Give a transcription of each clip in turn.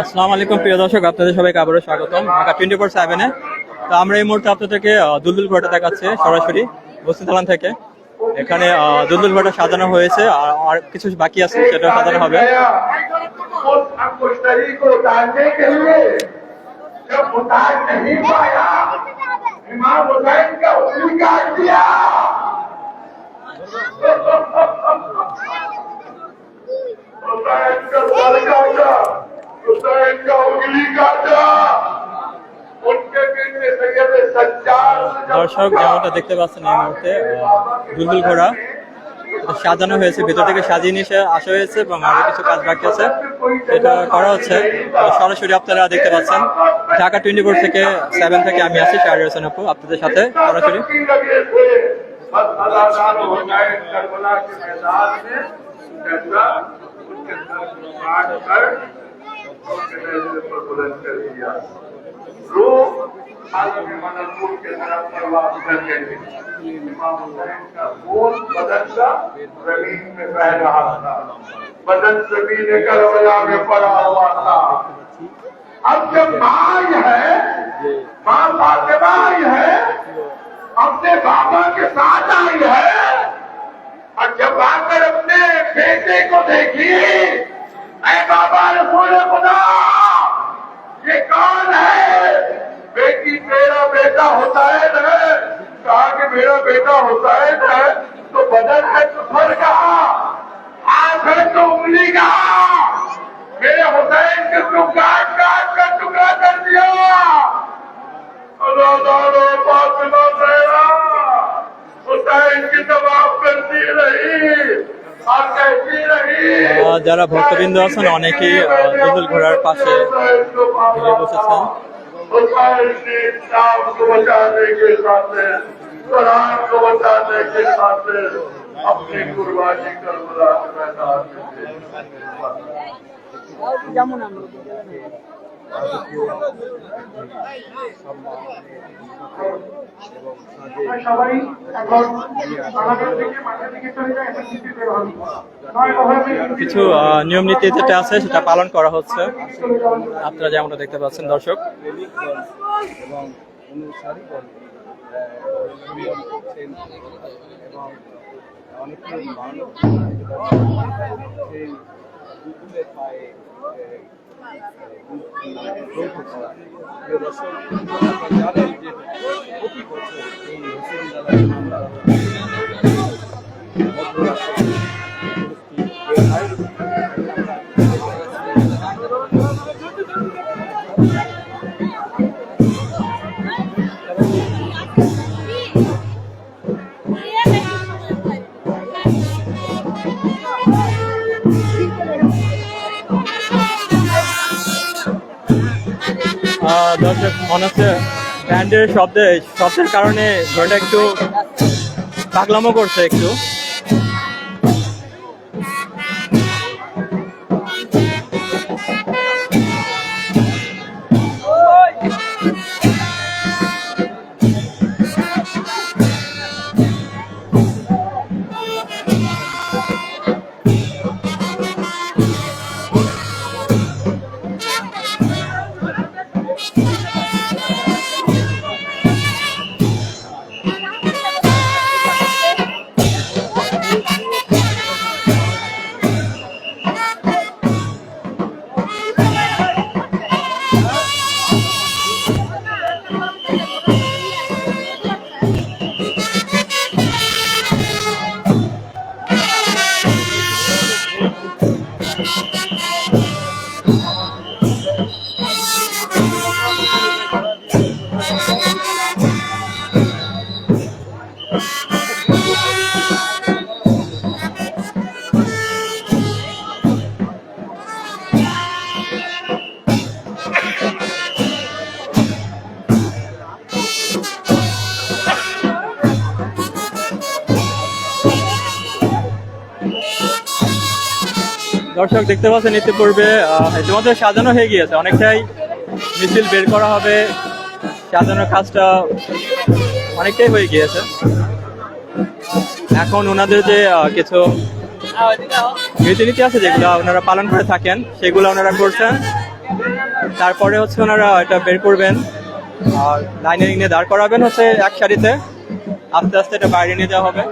আসসালামু আলাইকুম প্রিয় দর্শক, আপনাদের সবাইকে আবারও স্বাগতম ঢাকা 24/7-এ। তো আমরা এই মুহূর্তে আপনাদেরকে দুলদুল ঘোড়াটা দেখাচ্ছি সরাসরি বস্তিদালান থেকে। এখানে দুলদুল ঘোড়াটা সাজানো হয়েছে, আর কিছু বাকি আছে, সেটা সাজানো হবে। দর্শক যেমনটা দেখতে পাচ্ছেন এই মুহূর্তে দুলদুল ঘোড়া সাজানো হয়েছে, ভিতর থেকে সাজিয়ে নিয়ে আসা হয়েছে এবং আরো কিছু কাজ বাকি আছে, এটা করা হচ্ছে। সরাসরি আপনারা দেখতে পাচ্ছেন ঢাকা 24/7 থেকে আমি আছি শাহরিয়ার হোসেন আপু আপনাদের সাথে সরাসরি। के तरफ परवाह कर गए। इमाम हुसैन का खून बदन का जमीन में बह रहा था, बदन जमीन करबला में पड़ा हुआ था। अब जब माँ है, माँ फातिमा आई है, अपने बाबा के साथ आई है, और जब आकर अपने बेटे को देखी, ऐ बाबा रसूल खुदा, ये कौन है? बेटी मेरा बेटा होता है न, कहा कि मेरा बेटा होता है न, तो बदन है तो सर कहा, हाथ है तो उंगली कहा, मेरे हुसैन के तुम काट काट कर टुकड़ा कर दिया। हुसैन की तबाह करती रही और कहती रही। যারা ভক্তবৃন্দ আছেন অনেকেই দুলদুল ঘোড়ার পাশে ঘিরে বসেছেন। इस्लाम को बचाने के साथ, कुरान को बचाने के साथ अपनी कुर्बानी करबला में मैदान সবাই এখন আমাদের দিকে মাঠের দিকে চলে যায়। কিছু নিয়ম নীতি যেটা আছে সেটা পালন করা হচ্ছে, আপনারা যেমনটা দেখতে পাচ্ছেন দর্শক। এবং অনুসারী এবং অনেকে মানব সেই দুধের পায়ে জানেন যে প্রতি বছর এই হুসেন দর্শক মনে হচ্ছে ব্যান্ডের শব্দের কারণে ঘোড়াটা একটু পাগলামো করছে একটু। দর্শক দেখতে পাচ্ছেন ইতিপূর্বে ইতিমধ্যে সাজানো হয়ে গিয়েছে, অনেকটাই মিছিল বের করা হবে, সাজানোর কাজটা অনেকটাই হয়ে গিয়েছে। এখন ওনাদের যে কিছু রীতিনীতি আছে যেগুলো ওনারা পালন করে থাকেন, সেগুলো ওনারা করছেন। তারপরে হচ্ছে ওনারা এটা বের করবেন আর লাইনে নিয়ে দাঁড় করাবেন হচ্ছে এক সারিতে, আস্তে আস্তে এটা বাইরে নিয়ে যাওয়া হবে।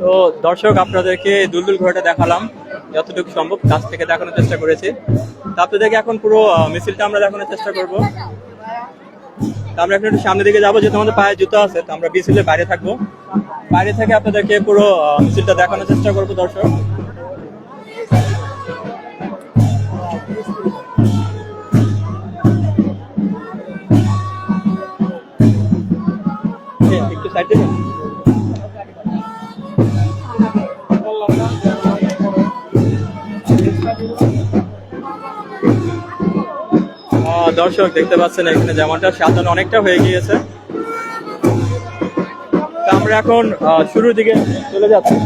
তো দর্শক, আপনাদেরকে দুলদুল ঘোড়াটা দেখালাম, যতটুকু সম্ভব কাছ থেকে দেখানোর চেষ্টা করেছি। তো আপনাদেরকে এখন পুরো মিছিলটা আমরা দেখানোর চেষ্টা করব। তো আমরা এখন একটু সামনের দিকে যাবো, যেহেতু আমাদের পায়ে জুতো আছে, তো আমরা মিছিলের বাইরে থাকবো। বাইরে থেকে আপনাদেরকে পুরো মিছিলটা দেখানোর চেষ্টা করবো দর্শক। একটু সাইড দেবেন। দর্শক দেখতে পাচ্ছেন এখানে যেমনটা সাজানো অনেকটা হয়ে গিয়েছে। তো আমরা এখন শুরুর দিকে চলে যাচ্ছি।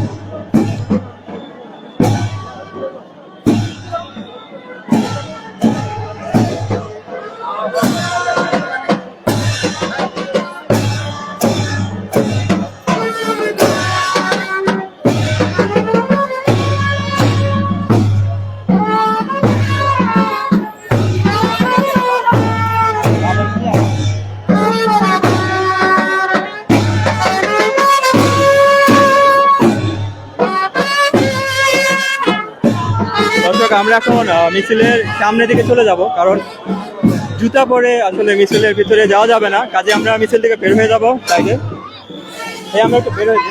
আমরা এখন মিছিলের সামনের দিকে চলে যাব, কারণ জুতা পরে আসলে মিছিলের ভিতরে যাওয়া যাবে না, কাজে আমরা মিছিল থেকে বের হয়ে যাব সাইডে। আমরা একটু বের হয়ে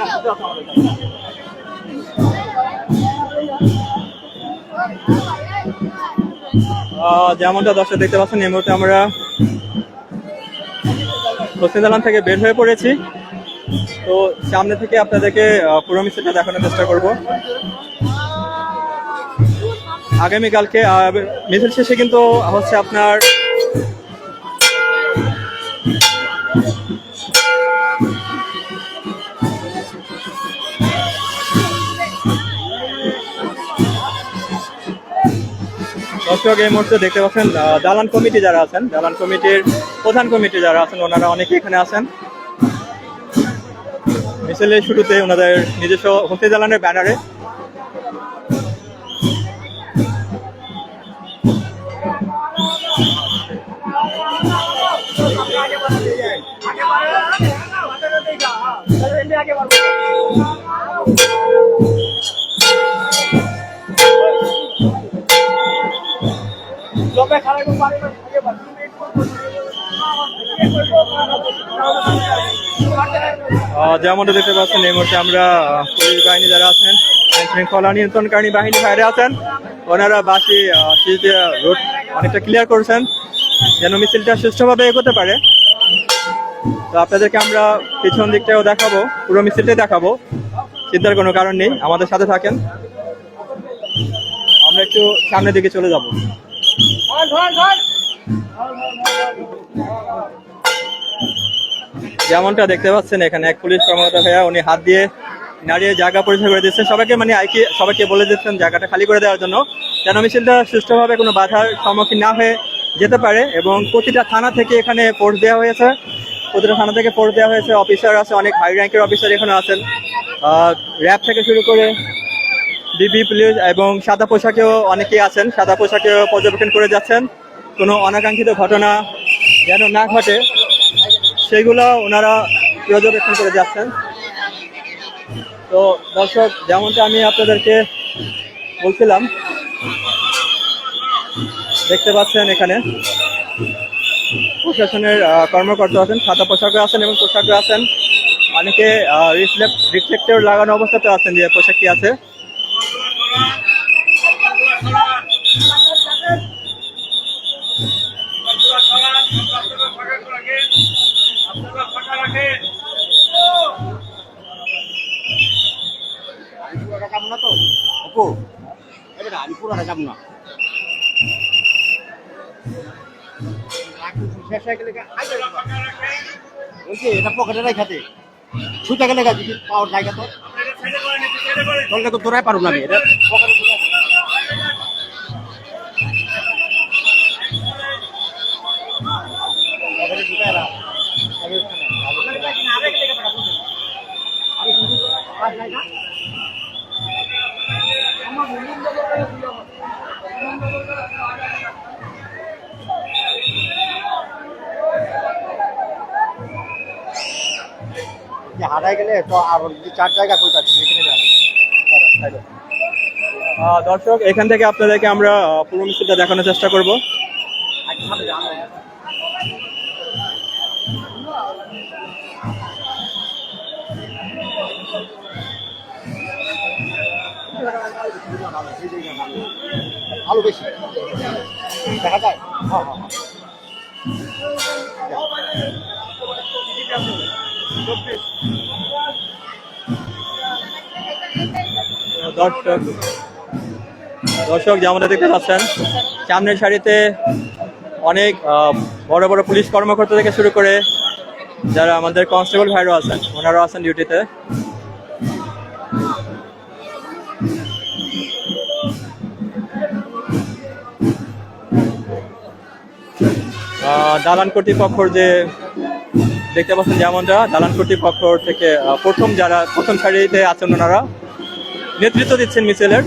যেমনটা দর্শক দেখতে পাচ্ছেন, এই মুহূর্তে আমরা হোসেন দালান থেকে বের হয়ে পড়েছি। তো সামনে থেকে আপনাদেরকে পুরো মিছিলটা দেখানোর চেষ্টা করব। আগামীকালকে মিছিল শেষে কিন্তু হচ্ছে আপনার দর্শক এই মুহূর্তে দেখতে পাচ্ছেন দালান কমিটি যারা আছেন, দালান কমিটির প্রধান কমিটি যারা আছেন, ওনারা অনেকে এখানে আছেন। মিছিলের শুরুতে ওনাদের নিজস্ব হোসেন দালানের ব্যানারে যেমনটা দেখতে পাচ্ছেন এই মুহূর্তে আমরা পুলিশ বাহিনী যারা আছেন, আইন শৃঙ্খলা নিয়ন্ত্রণকারী বাহিনী বাইরে আছেন, ওনারা বাসি রোড অনেকটা ক্লিয়ার করছেন যেন মিছিলটা সুষ্ঠুভাবে এগোতে পারে। তো আপনাদেরকে আমরা পিছন দিকটাও দেখাবো, পুরো মিছিলটাই দেখাবো, চিন্তার কোনো কারণ নেই, আমাদের সাথে থাকেন। আমরা একটু সামনের দিকে চলে যাব। যেমনটা দেখতে পাচ্ছেন এখানে এক পুলিশ কর্মকর্তা ভাইয়া উনি হাত দিয়ে নাড়িয়ে জায়গা পরিষ্কার করে দিচ্ছেন, সবাইকে মানে সবাইকে বলে দিচ্ছেন জায়গাটা খালি করে দেওয়ার জন্য, যেন মিছিলটা সুষ্ঠুভাবে কোনো বাধার সম্মুখীন না হয়ে যেতে পারে। এবং প্রতিটা থানা থেকে এখানে ফোর্স দেওয়া হয়েছে, প্রতিটা থানা থেকে ফোর্স দেওয়া হয়েছে, অফিসার আছে, অনেক হাই র্যাঙ্কের অফিসার এখানে আছেন, র্যাব থেকে শুরু করে ডিবি পুলিশ এবং সাদা পোশাকেও অনেকেই আছেন, সাদা পোশাকেও পর্যবেক্ষণ করে যাচ্ছেন কোনো অনাকাঙ্ক্ষিত ঘটনা যেন না ঘটে সেগুলো ওনারা পর্যবেক্ষণ করে যাচ্ছেন। তো দর্শক, যেমনটা আমি আপনাদেরকে বলছিলাম, দেখতে পাচ্ছেন এখানে প্রশাসনের কর্মকর্তা আছেন, সাদা পোশাকে আছেন এবং পোশাকে আছেন, অনেকে রিফ্লেক্টর লাগানো অবস্থাতে আছেন যে পোশাকটি আছে। এটা পকেটে রেখাতে ছুটে গেলে যদি পাওয়ার জায়গা তো তলটা তো তোরাই পারো না, আমি এটা পকেটে হারাই গেলে তো আর 4 জায়গা কই পাচ্ছি এখানে যাবে। দর্শক, এখান থেকে আপনাদেরকে আমরা পুরো মিছিলটা দেখানোর চেষ্টা করব। আলো বেশি দেখা যায়। হ্যাঁ হ্যাঁ দর্শক, যেমন দেখতে পাচ্ছেন সামনের সারিতে অনেক বড় বড় পুলিশ কর্মকর্তা থেকে শুরু করে যারা আমাদের কনস্টেবল ভাইরাও আছেন, ওনারাও আছেন ডিউটিতে। দালান কর্তৃপক্ষর যে দেখতে পাচ্ছেন, যেমনটা দালান কর্তৃপক্ষ থেকে প্রথম সারিতে আছেন, ওনারা নেতৃত্ব দিচ্ছেন মিছিলের।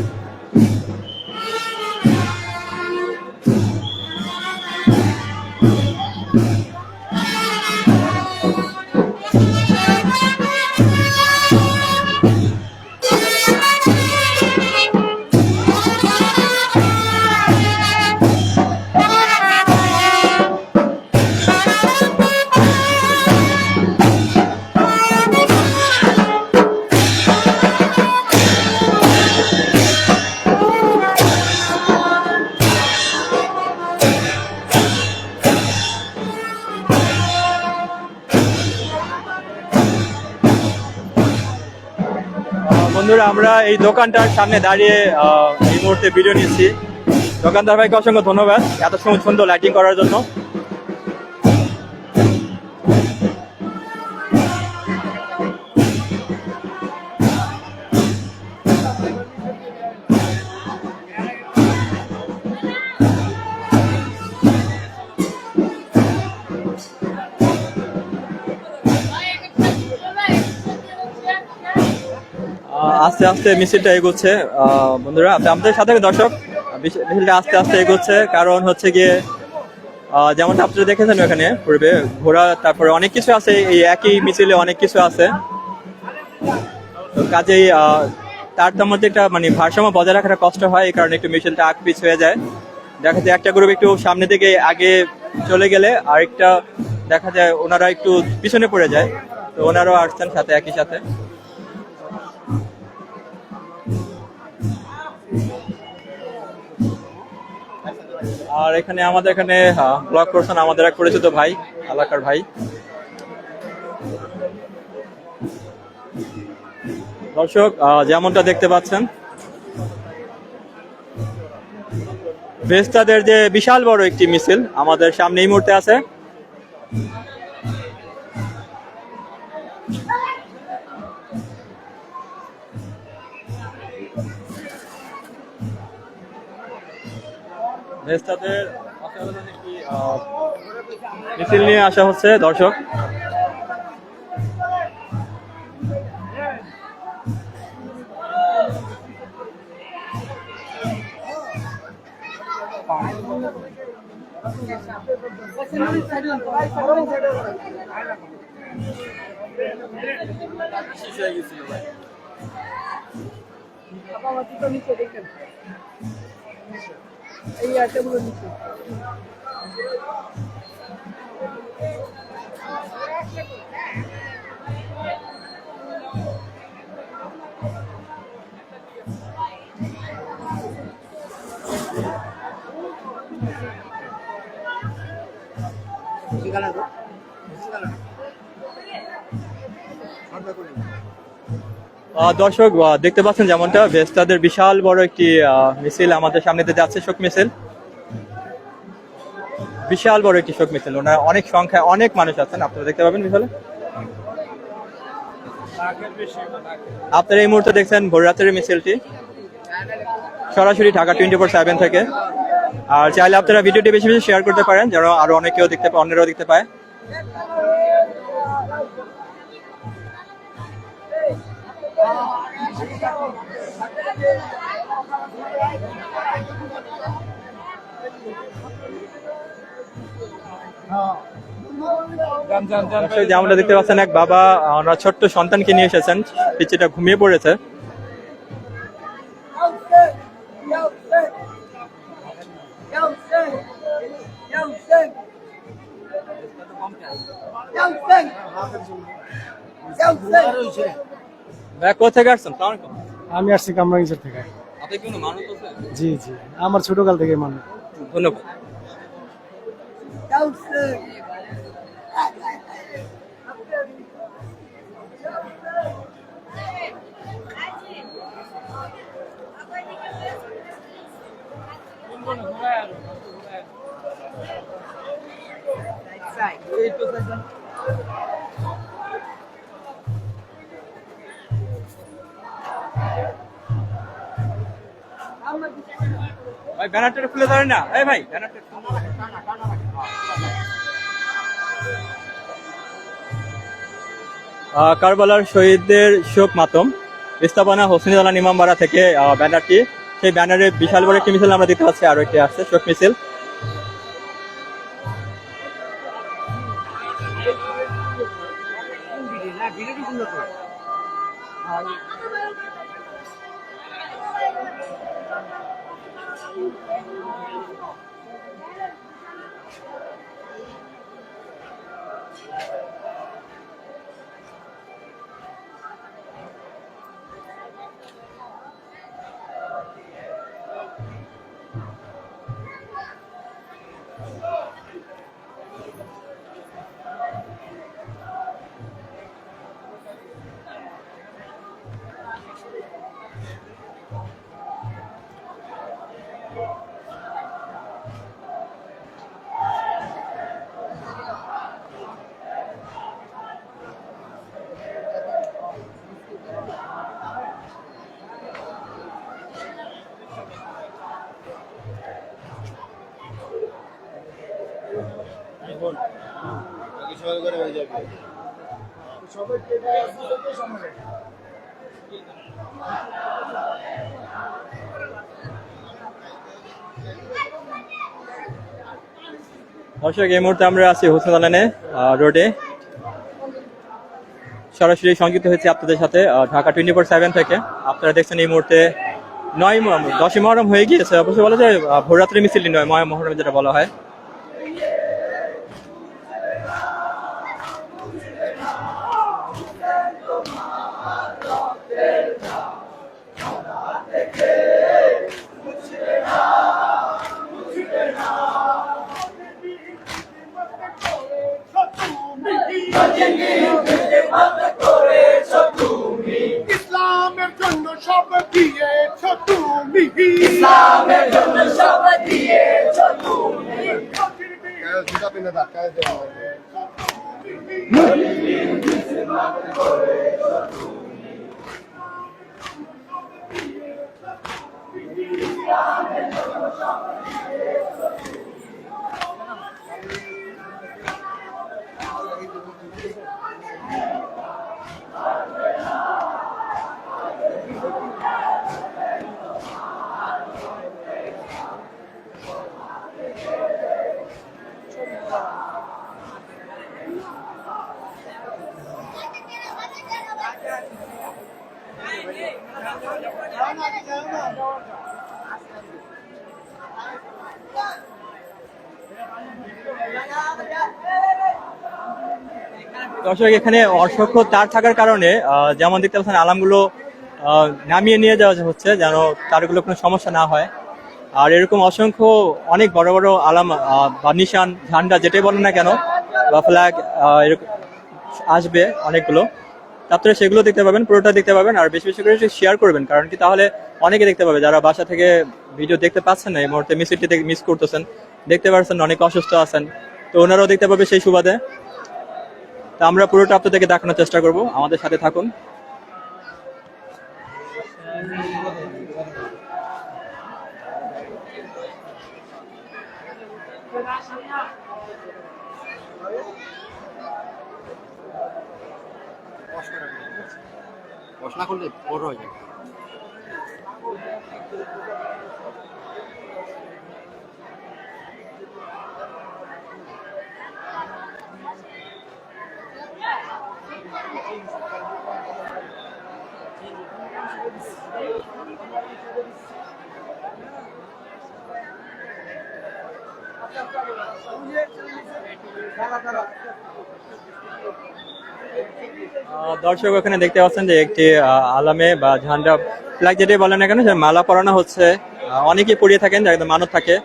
বন্ধুরা, আমরা এই দোকানটার সামনে দাঁড়িয়ে এই মুহূর্তে ভিডিও নিচ্ছি। দোকানদার ভাইকে অসংখ্য ধন্যবাদ এত সুন্দর লাইটিং করার জন্য। আস্তে আস্তে মিছিলটা এগোচ্ছে বন্ধুরা, আমাদের সাথে দর্শক, মিছিলটা আস্তে আস্তে এগোচ্ছে, কারণ হচ্ছে গিয়ে যেমনটা আপনারা দেখেছেন ওখানে পূর্বে ঘোড়া, তারপরে অনেক কিছু আছে, এই একই মিছিলে অনেক কিছু আছে। তো কাজেই তার মধ্যে একটা মানে ভারসাম্য বজায় রাখাটা কষ্ট হয়, এই কারণে একটু মিছিলটা আগ পিছ হয়ে যায়। দেখা যায় একটা গ্রুপ একটু সামনে দিকে আগে চলে গেলে আরেকটা দেখা যায় ওনারা একটু পিছনে পড়ে যায়। তো ওনারাও আসছেন সাথে একই সাথে। আর এখানে আমাদের এখানে ব্লগ করছেন আমাদের এক পরিচিত ভাই, এলাকার ভাই। দর্শক যেমনটা দেখতে পাচ্ছেন, ভেস্তাদের যে বিশাল বড় একটি মিছিল আমাদের সামনে এই মুহূর্তে আছে। ভেস্তাদের একটি মিছিল নিয়ে আসা হচ্ছে দর্শক। দর্শক দেখতে পাচ্ছেন যেমনটা ভেস্তাদের বিশাল বড় একটি মিছিল আমাদের সামনে দিয়ে যাচ্ছে, শোক মিছিল। বিশাল বড় একটি শোক মিছিল, ওনার অনেক সংখ্যায় অনেক মানুষ আছেন, আপনারা দেখতে পাবেন মিছিলে। আপনারা এই মুহূর্তে দেখছেন ভোর রাতের মিছিলটি সরাসরি ঢাকা 24/7 থেকে। আর চাইলে আপনারা ভিডিওটি বেশি বেশি শেয়ার করতে পারেন, যেন আরো অনেকেও দেখতে পায়, অন্যরাও দেখতে পায়। যেমনটা দেখতে পাচ্ছেন এক বাবা ওনার ছোট্ট সন্তানকে নিয়ে এসেছেন, পিচ্চিটা ঘুমিয়ে পড়েছে। কোথেকে আসছেন? আমি আসছি কামরাঙ্গীরচর থেকে। আপনি কি কোনো মানুষ আছে? জি জি, আমার ছোটকাল থেকে মানুষ। ধন্যবাদ। ভাই ব্যানারটা খুলে ধরে না, এই ভাই ব্যানারটা। কারবালার শহীদদের শোক মাতম স্থাপনা হোসেনিয়ালা ইমামবাড়া থেকে ব্যানারটি, সেই ব্যানারে বিশাল বড় একটি মিছিল আমরা দেখতে পাচ্ছি, আরো একটি আসছে শোক মিছিল। দর্শক এই মুহূর্তে আমরা আছি হোসেন আলানে রোডে, সরাসরি সংযুক্ত হয়েছে আপনাদের সাথে ঢাকা 24/7 থেকে। আপনারা দেখছেন এই মুহূর্তে 10ই মহরম হয়ে গিয়েছে, অবশ্যই বলা যায় ভোররাত্রি মিছিল নয়, মহরম যেটা বলা হয়। ইসলামের জন্য সব দিয়েছ তুমি, ইসলামের জন্য সব দিয়েছ তুমি। দর্শক এখানে অসংখ্য তার থাকার কারণে যেমন দেখতে পাচ্ছেন আলামগুলো নামিয়ে নিয়ে যাওয়া হচ্ছে যেন তারগুলো কোনো সমস্যা না হয়। আর এরকম অসংখ্য অনেক বড় বড় আলাম বা নিশান, ঝান্ডা যেটাই বলেন না কেন বা ফ্ল্যাগ এরকম আসবে অনেকগুলো, আপনারা সেগুলো দেখতে পাবেন, পুরোটা দেখতে পাবেন। আর বেশি বেশি করে শেয়ার করবেন, কারণ কি তাহলে অনেকে দেখতে পাবে যারা বাসা থেকে ভিডিও দেখতে পাচ্ছেন না, এই মুহূর্তে মিছিলটি মিস করতেছেন, দেখতে পাচ্ছেন অনেকে অসুস্থ আছেন, তো ওনারাও দেখতে পাবে সেই সুবাদে। তা আমরা পুরোটা আপনাদেরকে দেখানোর চেষ্টা করব, আমাদের সাথে থাকুন। প্রশ্ন করলে বড় হয়ে যাবে। দর্শক ওখানে দেখতে পাচ্ছেন যে একটি আলামে বা ঝান্ডা, ফ্ল্যাগ যেটাই বলেন না কেন, যে মালা পরানো হচ্ছে। অনেকেই পরিয়ে থাকেন, যাদের মানত থাকে।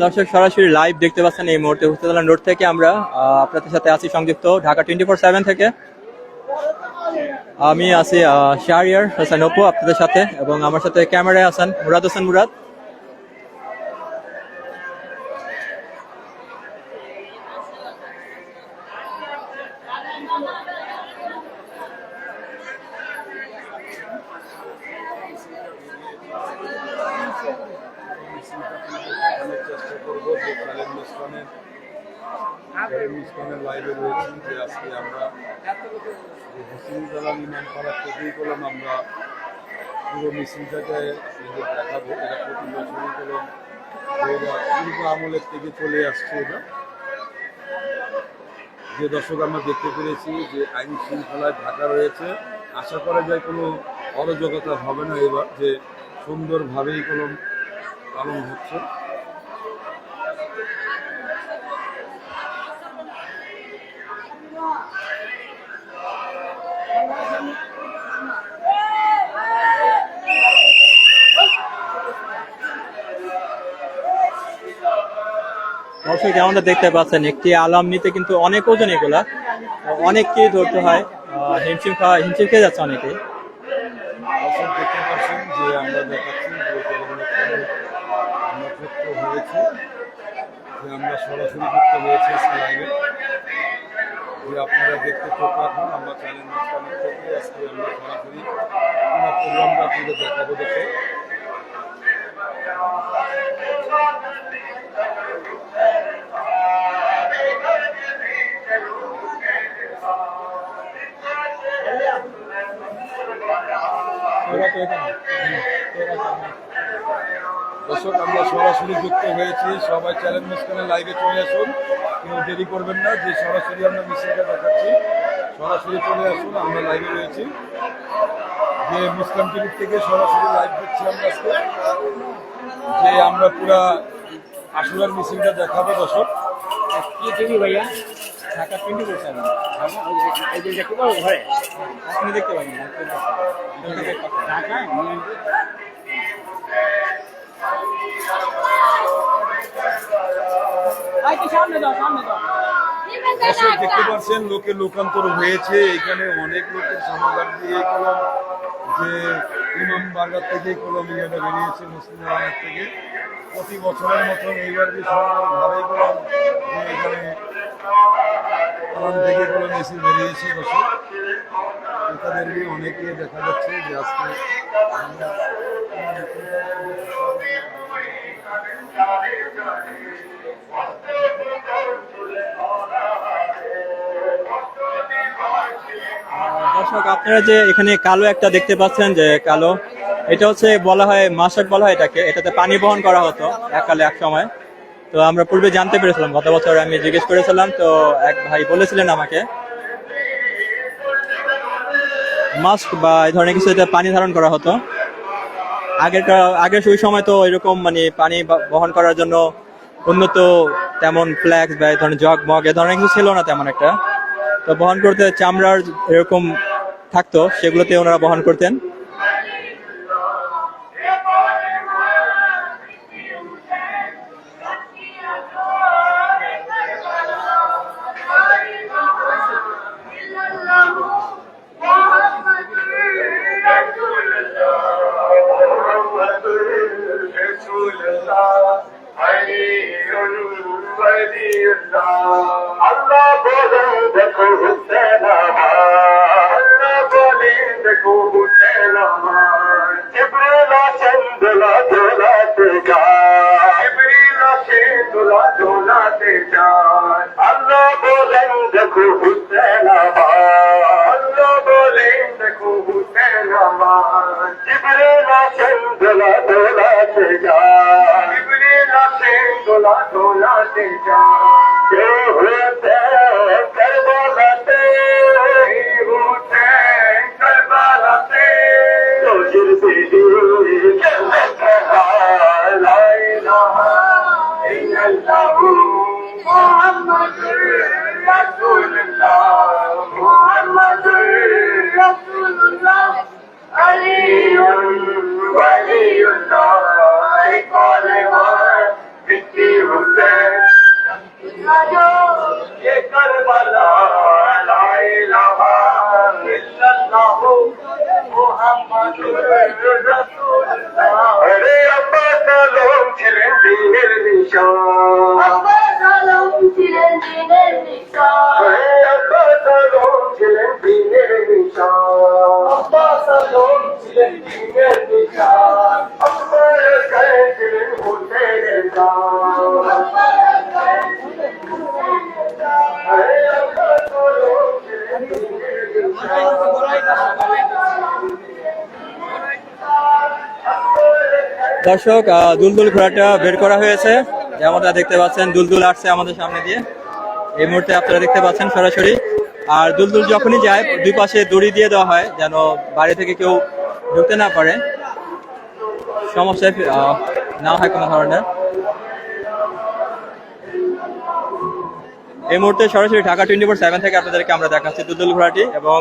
দর্শক সরাসরি লাইভ দেখতে পাচ্ছেন এই মুহূর্তে হোসেন রোড থেকে আমরা আপনাদের সাথে আছি সংযুক্ত ঢাকা 24/7 থেকে। আমি আছি শাহরিয়ার হোসেন অপু আপনাদের সাথে, এবং আমার সাথে ক্যামেরায় আছেন মুরাদ হোসেন মুরাদ। লাইভে রয়েছি যে আজকে আমরা হোসেনজালাল ইমামপাড়া থেকেই করলাম, আমরা পুরো মিছিলটাকে দেখাবো। এটা প্রতি বছরই করলাম, পূর্ব আমলের থেকে চলে আসছে। এটা যে দর্শক আমরা দেখতে পেরেছি যে আইন শৃঙ্খলায় ঢাকা রয়েছে, আশা করা যায় কোনো অরাজকতা হবে না এবার, যে সুন্দরভাবেই কলম পালন হচ্ছে। দর্শক যেমনটা দেখতে পাচ্ছেন একটি আলাম নিতে কিন্তু অনেক ওজন, এগুলা অনেককেই ধরতে হয়। হিমশিম খেয়ে যাচ্ছে অনেকে। দর্শক দেখতে পাচ্ছেন যে আমরা দেখাচ্ছি যে আমরা যুক্ত হয়েছি, যে আমরা সরাসরি যুক্ত হয়েছি আজকে লাইভে, যে আপনারা দেখতে চোখ রাখুন। আমরা চ্যানেল মাঝখানে থেকে আজকে আমরা সরাসরি পুরো প্রোগ্রামটা আপনাদের দেখাবো। দেখে দর্শক আমরা সরাসরি যুক্ত হয়েছি, সবাই চ্যানেল মাঝখানে লাইভে চলে আসুন, কেউ দেরি করবেন না। যে সরাসরি আমরা মিছিলটা দেখাচ্ছি, সরাসরি চলে আসুন, আমরা লাইভে রয়েছি। যে মুসকান টিভি থেকে সরাসরি লাইভ দিচ্ছি আমরা আজকে, যে আমরা পুরা আশুরার মিছিলটা দেখাবো। দর্শক কি টিভি ভাইয়া? ঢাকা 24/7 এই যে দেখতে পাবো ঘরে আপনি দেখতে পাবেন ঢাকা সামনে দাও দর্শক দেখতে পাচ্ছেন লোকে লোকান্তর হয়েছে। এখানে অনেক লোকের সমাগম দিয়ে কলম, যে ইমাম বার্গার থেকে কলম ইয়েটা বেরিয়েছে মুসলিম বার্গার থেকে। প্রতি বছরের মতন এইবার যে সুন্দরভাবে কলম, যে এখানে কলম থেকে কলম এসে বেরিয়েছে। দর্শক তাদেরকে অনেকে দেখা যাচ্ছে যে আজকে দর্শক আপনারা যে এখানে কালো একটা দেখতে পাচ্ছেন, যে কালো, এটা হচ্ছে বলা হয় মাসাক বলা হয় এটাকে। এটাতে পানি বহন করা হতো এককালে এক সময়। তো আমরা পূর্বে জানতে পেরেছিলাম, গত বছর আমি জিজ্ঞেস করেছিলাম, তো এক ভাই বলেছিলেন আমাকে মাস্ক বা এই ধরনের কিছু এতে পানি ধারণ করা হতো। আগের ওই সময় তো এরকম মানে পানি বহন করার জন্য উন্নত তেমন ফ্ল্যাক্স বা এই ধরনের জগ মগ এ ধরনের কিছু ছিল না তেমন একটা। তো বহন করতে চামড়ার এরকম থাকতো, সেগুলোতে ওনারা বহন করতেন। Allah bolen dekho Hussain Allah bolen dekho Hussain Jibril chandla dolate ja Jibril chandla dolate ja Allah bolen dekho Hussain Allah bolen dekho Hussain Jibril chandla dolate ja Jibril chandla dolate ja जो होते करबलाते होते करबलाते तो जिरसी ला इलाहा इल्लल्लाह मुहम्मदुर रसूलुल्लाह मुहम्मदुर रसूलुल्लाह अलीयुल वलीयुल्लाह कौलवा बिकी हुसैन ये करबला ला इलाहा इल्लल्लाह मुहम्मदुर रसूलुल्लाह अरे अब्बा सालों ছিলেন দিনের নিশান আব্বা সালোं ছিলেন দিনের নিশান अरे अब्बा सालों ছিলেন দিনের নিশান আব্বা সালোं ছিলেন দিনের নিশান আব্বা ছিলেন হুসেনের জান দর্শক দুলদুল ঘোড়াটা বের করা হয়েছে, যেমনটা দেখতে পাচ্ছেন। দুলদুল আসছে আমাদের সামনে দিয়ে এই মুহূর্তে, আপনারা দেখতে পাচ্ছেন সরাসরি। আর দুলদুল যখনই যায় দুই পাশে দড়ি দিয়ে দেওয়া হয়, যেন বাইরে থেকে কেউ ঢুকতে না পারে, সমস্যায় না হয় কোনো ধরনের। এই মুহূর্তে সরাসরি ঢাকা 24/7 থেকে আপনাদেরকে আমরা দেখাচ্ছি দুলদুল ঘোড়াটি, এবং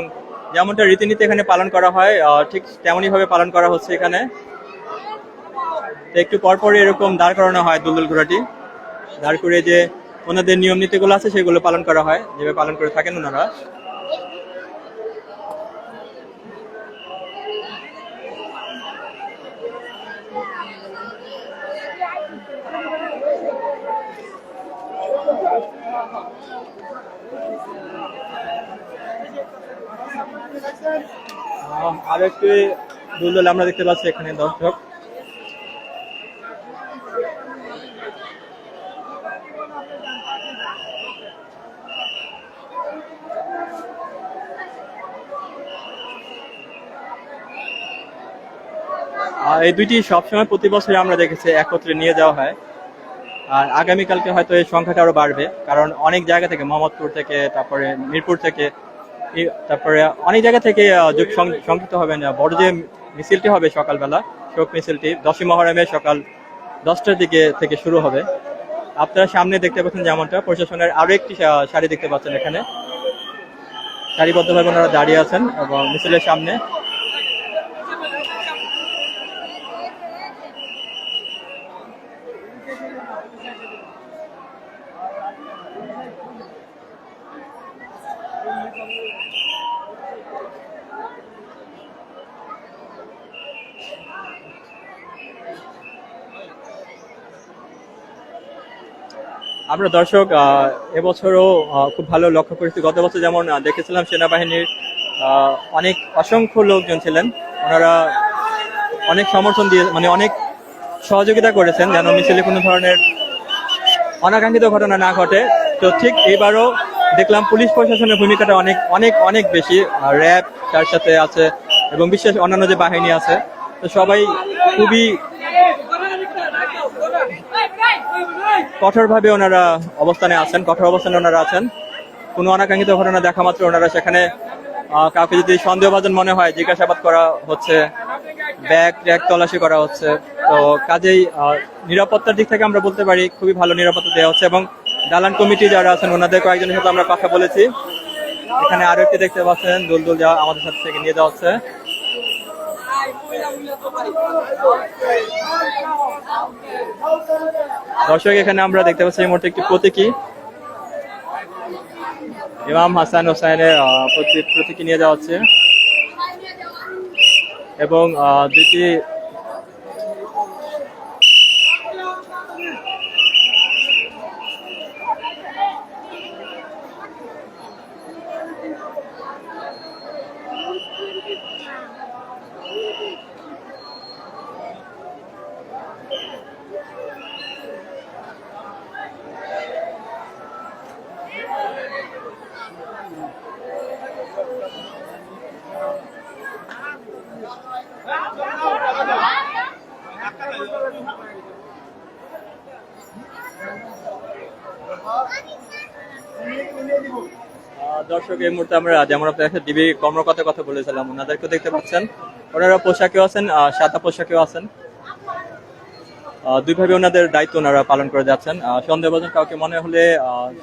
যেমনটা রীতিনীতি এখানে পালন করা হয় ঠিক তেমনই ভাবে পালন করা হচ্ছে এখানে। তো একটু পরপরই এরকম দাঁড় করানো হয় দুলদুল ঘোড়াটি, দাঁড় করে যে ওনাদের নিয়ম নীতিগুলো আছে সেগুলো পালন করা হয়, যেভাবে পালন করে থাকেন ওনারা। আরো একটি দুলদুল আমরা দেখতে পাচ্ছি এখানে দর্শক। এই দুইটি সবসময় প্রতি বছর আমরা দেখেছি একত্রে নিয়ে যাওয়া হয়, আর আগামীকালকে হয়তো এই সংখ্যাটা আরো বাড়বে, কারণ অনেক জায়গা থেকে, মোহাম্মদপুর থেকে, তারপরে মিরপুর থেকে, তারপরে অনেক জায়গা থেকে যোগ সংযুক্ত হবেন। বড় যে মিছিলটি হবে সকালবেলা, শোক মিছিলটি 10ই মহরমে সকাল 10টার দিকে থেকে শুরু হবে। আপনারা সামনে দেখতে পাচ্ছেন যেমনটা প্রশাসনের আরো একটি সারি দেখতে পাচ্ছেন, এখানে সারিবদ্ধভাবে ওনারা দাঁড়িয়ে আছেন এবং মিছিলের সামনে। আমরা দর্শক এবছরও খুব ভালো লক্ষ্য করেছি। গত বছর যেমন দেখেছিলাম সেনাবাহিনীর অনেক অসংখ্য লোকজন ছিলেন, ওনারা অনেক সমর্থন দিয়ে মানে অনেক সহযোগিতা করেছেন যেন মিছিলে কোনো ধরনের অনাকাঙ্ক্ষিত ঘটনা না ঘটে। তো ঠিক এইবারও দেখলাম পুলিশ প্রশাসনের ভূমিকাটা অনেক অনেক অনেক বেশি, র্যাব তার সাথে আছে এবং বিশেষ অন্যান্য যে বাহিনী আছে, তো সবাই খুবই কঠোরভাবে ওনারা অবস্থানে আছেন, কঠোর অবস্থানে ওনারা আছেন। কোনো অনাকাঙ্ক্ষিত ঘটনা দেখা মাত্র ওনারা সেখানে কাউকে যদি সন্দেহভাজন মনে হয় জিজ্ঞাসাবাদ করা হচ্ছে, ব্যাগ ট্যাগ তল্লাশি করা হচ্ছে। তো কাজেই নিরাপত্তার দিক থেকে আমরা বলতে পারি খুবই ভালো নিরাপত্তা দেওয়া হচ্ছে, এবং দালান কমিটি যারা আছেন ওনাদের কয়েকজনের সাথে আমরা কথা বলেছি। এখানে আরো একটি দেখতে পাচ্ছেন দুলদুল যা আমাদের সাথে থেকে নিয়ে যাওয়া হচ্ছে। দর্শক এখানে আমরা দেখতে পাচ্ছি এই মুহূর্তে একটি প্রতীকী ইমাম হাসান হোসাইনের প্রতীকী নিয়ে যাওয়া হচ্ছে, এবং দুটি দর্শক এই মুহূর্তে আমরা যেমন আপনাদের ডিবি কর্মকর্তার কথা বলেছিলাম, ওনাদেরকে দেখতে পাচ্ছেন, ওনারা পোশাকেও আছেন, সাদা পোশাকেও আছেন। দুইভাবে ওনাদের দায়িত্ব ওনারা পালন করে যাচ্ছেন। সন্দেহভাজন কাউকে মনে হলে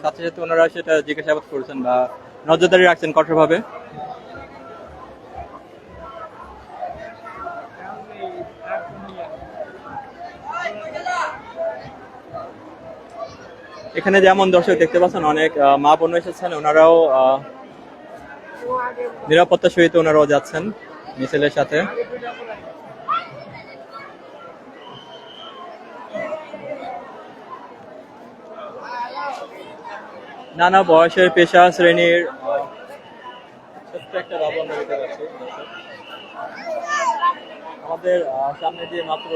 সাথে সাথে ওনারা সেটা জিজ্ঞাসাবাদ করছেন বা নজরদারি রাখছেন কঠোরভাবে। এখানে যেমন দর্শক দেখতে পাচ্ছেন অনেক মা বোন এসেছেন, ওনারাও নিরাপত্তার সহিত ওনারাও যাচ্ছেন মিছিলের সাথে। নানা বয়সের পেশা শ্রেণীর ছোট্ট একটা বাবু আমরা দেখতে পাচ্ছি। আমাদের সামনে দিয়ে মাত্র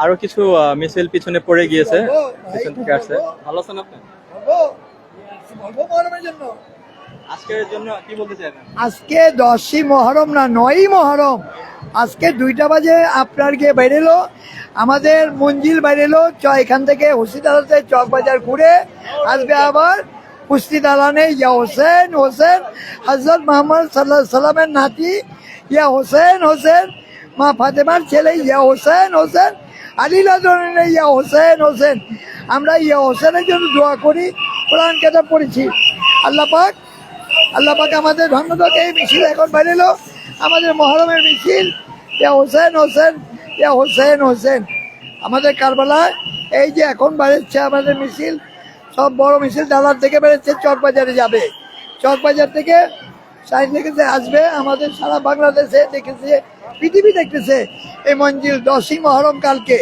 আরো কিছু মিছিল পিছনে পড়ে গিয়েছে, পিছন থেকে আসছে। ভালো আছেন আপনি? আজকের জন্য কি বলতে চাইবেন? আজকে 10ই মহরম না 9ই মহরম, আজকে 2টা বাজে আপনার গিয়ে বেরেলো, আমাদের মঞ্জিল বেরেলো এখান থেকে হুসিদালাতে চক বাজার ঘুরে আসবে, আবার কুস্তি দালানে ইয়া হোসেন হজরত মোহাম্মদ সাল্লাল্লাহু আলাইহি সাল্লামের নাতি ইয়া হোসেন মা ফাতেমার ছেলে ইয়া হোসেন আলী লাদনের ইয়া হোসেন। আমরা ইয়া হোসেনের জন্য দোয়া করি, কোরআন কেতাব পড়েছি। আল্লাহ পাক আমাদের ধন্যবাদ। এই মিছিল এখন বেরেলো, আমাদের মহরমের মিছিল ইয়া হোসেন আমাদের কারবালায়। এই যে এখন বেরোচ্ছে আমাদের মিছিল, সব বড় মিছিল ডালার থেকে বেরোচ্ছে, চকবাজারে যাবে, চকবাজার থেকে সাইড লেগেছে আসবে। আমাদের সারা বাংলাদেশে দেখেছে, পৃথিবী দেখতেছে এই মঞ্জিল। 10ই মহরম কালকে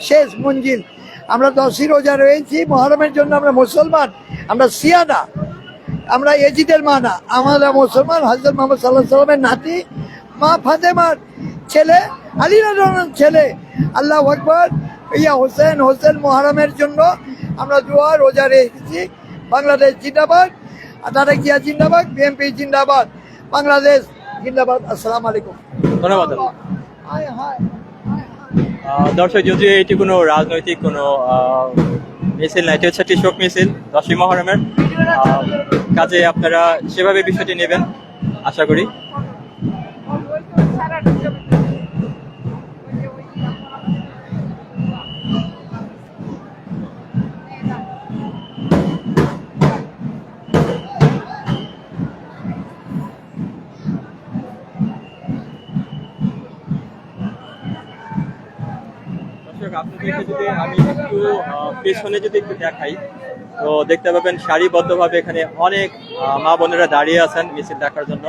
শেষ মঞ্জিল। আমরা 10ই রোজা রয়েছি মহরমের জন্য। আমরা মুসলমান, আমরা শিয়া না, আমরা এজিদের মা না, আমরা মুসলমান। হযরত মুহাম্মদ সাল্লাল্লাহু আলাইহি সাল্লামের নাতি, মা ফাতেমার ছেলে, আলী রাদিয়াল্লাহু ছেলে। আল্লাহু আকবার। ইয়া হোসেন মুহরমের জন্য আমরা দোয়া রোজা রেখেছি। বাংলাদেশ জিন্দাবাদ, তারেক জিয়া জিন্দাবাদ, বিএনপি জিন্দাবাদ, বাংলাদেশ জিন্দাবাদ। আসসালামু আলাইকুম। ধন্যবাদ। দর্শক, যদিও এটি কোনো রাজনৈতিক কোনো মিছিল না, এটি হচ্ছে একটি শোক মিছিল 10ই মহরমের। কাজে আপনারা সেভাবে বিষয়টি নেবেন আশা করি। আপনাদেরকে যদি আমি একটু পেছনে যদি একটু দেখাই, তো দেখতে পাবেন সারিবদ্ধভাবে এখানে অনেক মা বোনেরা দাঁড়িয়ে আছেন মিছিল দেখার জন্য।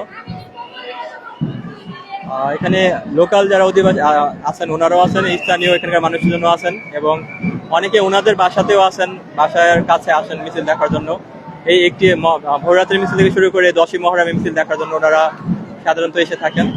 এখানে লোকাল যারা অধিবাসী আছেন ওনারাও আছেন, স্থানীয় এখানকার মানুষজন আছেন, এবং অনেকে ওনাদের বাসাতেও আছেন, বাসার কাছে আসেন মিছিল দেখার জন্য। এই একটি ভোররাত্রির মিছিল থেকে শুরু করে 10ই মহরমের মিছিল দেখার জন্য ওনারা সাধারণত এসে থাকেন।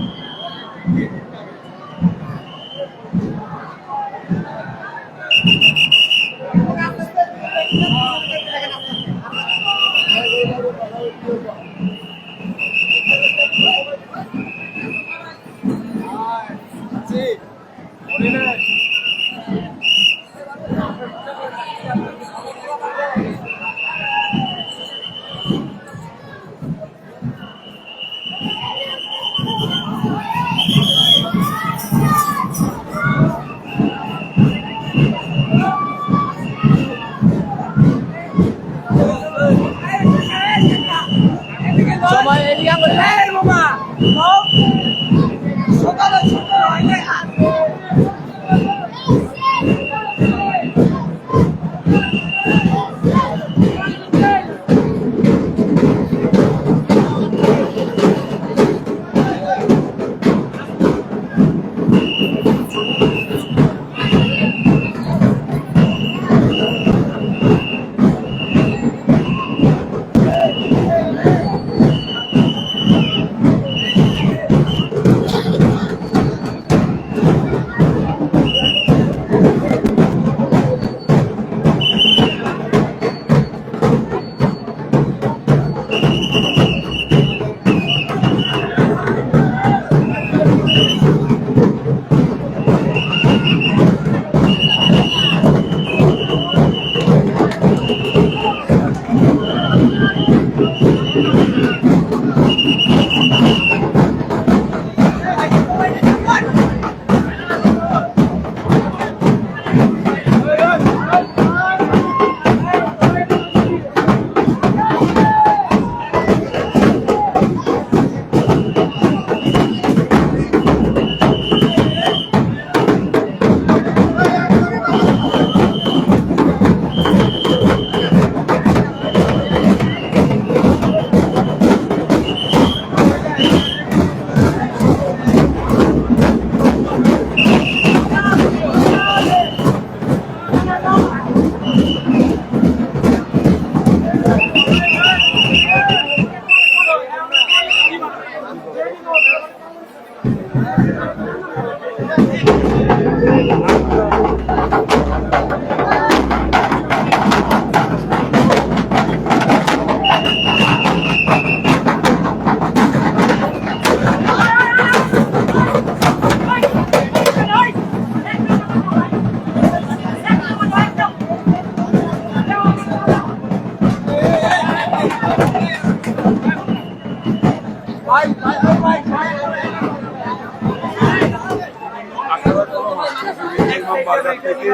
বাজার থেকে।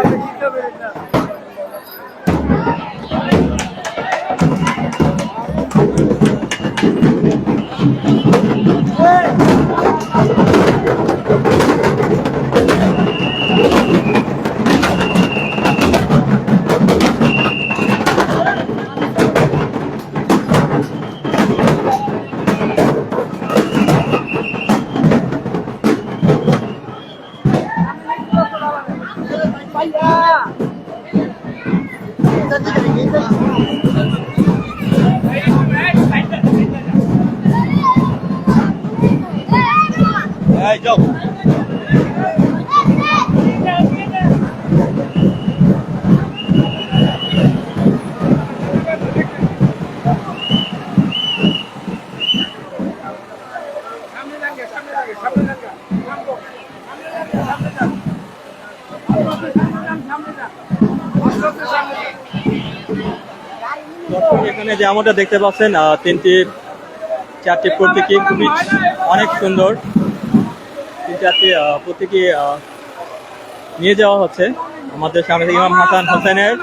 এই যাও দর্শক, এখানে যেমনটা দেখতে পাচ্ছেন 4টি প্রতীকী খুবই অনেক সুন্দর। 4টি প্রতীকী নিয়ে যাওয়া হচ্ছে আমাদের সামনে থেকে ইমাম হাসান হোসেনের।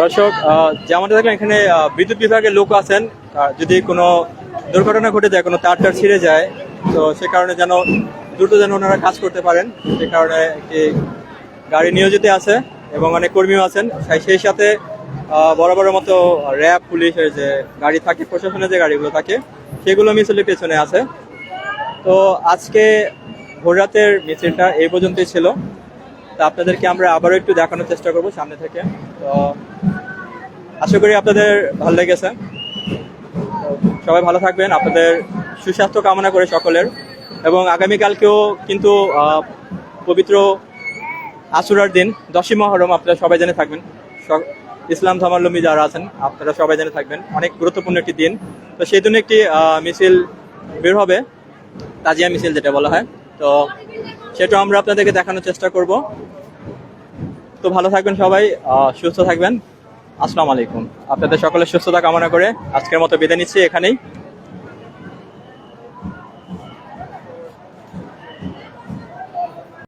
দর্শক, যেমনটা দেখলেন এখানে বিদ্যুৎ বিভাগের লোক আছেন। যদি কোনো দুর্ঘটনা ঘটে যায়, কোনো তার ছিঁড়ে যায়, তো সে কারণে যেন দ্রুত যেন ওনারা কাজ করতে পারেন, সে কারণে একটি গাড়ি নিয়োজিত আছে এবং অনেক কর্মীও আছেন। সেই সাথে বড় বড় মতো র্যাব, পুলিশের যে গাড়ি থাকে, প্রশাসনের যে গাড়িগুলো থাকে, সেগুলো মিছিলের পেছনে আছে। তো আজকে ভোররাতের মিছিলটা এই পর্যন্তই ছিল। তো আপনাদেরকে আমরা আবারও একটু দেখানোর চেষ্টা করব সামনে থেকে। তো আশা করি আপনাদের ভালো লেগেছে। সবাই ভালো থাকবেন, আপনাদের সুস্বাস্থ্য কামনা করে সকলের। এবং আগামীকালকেও কিন্তু পবিত্র আশুরার দিন, 10ই মুহররম, আপনারা সবাই জেনে থাকবেন। ইসলাম ধর্মাবলম্বী যারা আছেন আপনারা সবাই জেনে থাকবেন, অনেক গুরুত্বপূর্ণ একটি দিন। তো সেই জন্য একটি মিছিল বের হবে, তাজিয়া মিছিল যেটা বলা হয়। তো সেটা আমরা আপনাদেরকে দেখানোর চেষ্টা করব। তো ভালো থাকবেন সবাই, সুস্থ থাকবেন। আসসালামু আলাইকুম। আপনাদের সকলের সুস্থতা কামনা করে আজকের মতো বিদায় নিচ্ছি এখানেই।